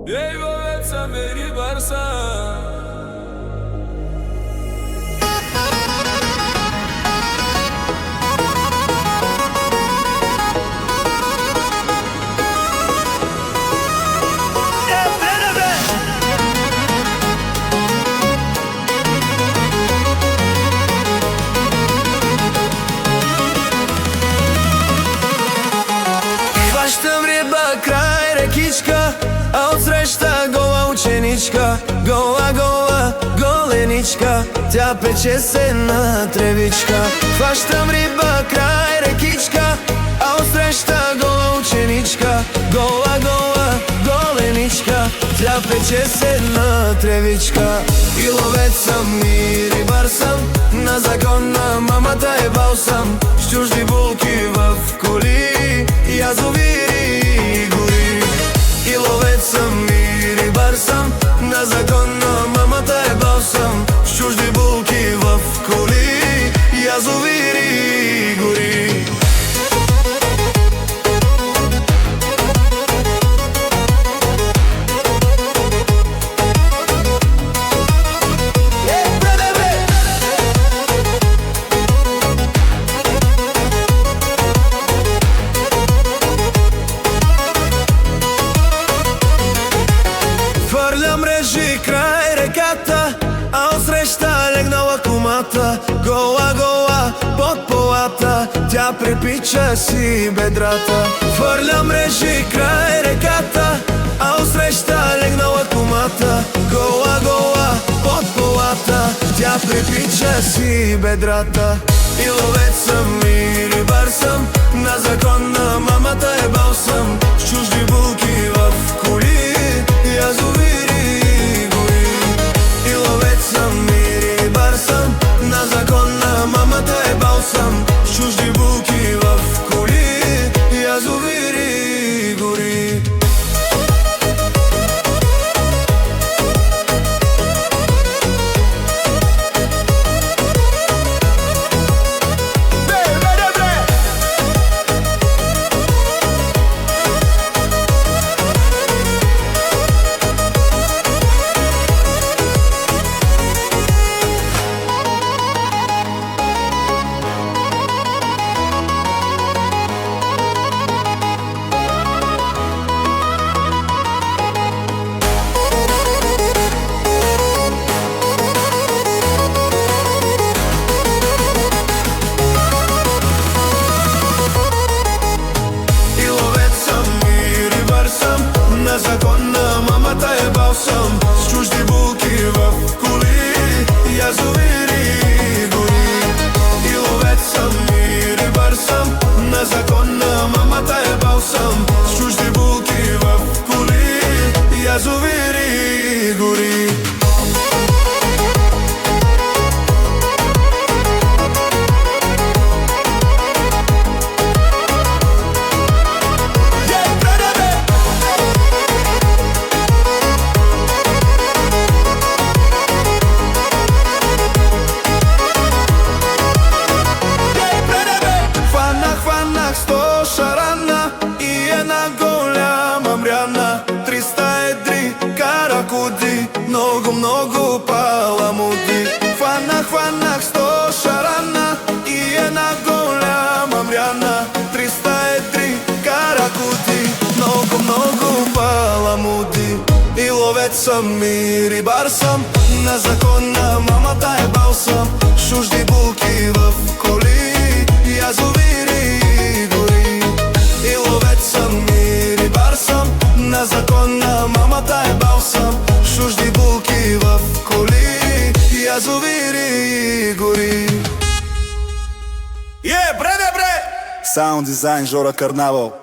Ей, вовеца, мери барса. Хващам риба край рекичка, а отсреща гола ученичка. Гола, гола, голеничка, тя пече се на тревичка. Хващам риба край рекичка, а отсреща гола ученичка. Гола, гола, голеничка, тя пече се на тревичка. И ловец съм, и рибар съм, на закон на мамата ебал съм. С чужди булки в коли, язовири и гори. И ловец съм, и рибар съм, на закон на мамата ебал съм. С чужди булки в коли, язовири и гори. Хвърля мрежи край реката, а отсреща легнала кумата. Гола, гола, под полата, тя припича си бедрата. Хвърля мрежи край реката, а отсреща легнала кумата. Гола, гола, под полата, тя припича си бедрата. И ловец съм, и рибар съм, на закон на мамата ебал съм. С чужди булки в коли, язовири и гори. И ловец съм, и рибар съм, на закон на мамата ебал съм. С чужди булки в коли, язовири и гори. На закон на мамата ебал съм. С чужди булки в коли, язовири и гори. И ловец съм, и рибар съм, на закон на мамата ебал съм. С чужди булки в коли, язовири и гори. Шарана и една голяма мряна, 300 едри каракуди, много, много паламуди. Хванах 100 шарана и една голяма мряна, 300 едри каракуди, много, много паламуди. И ловец съм, и рибар съм, на закон на мамата ебал съм. С чужди булки в коли, язовири и гори. И ловец съм, и рибар съм, на закон на мамата ебал съм. С чужди булки в коли, язовири и гори. Бре! Саунд дизайн Жора Карнавал.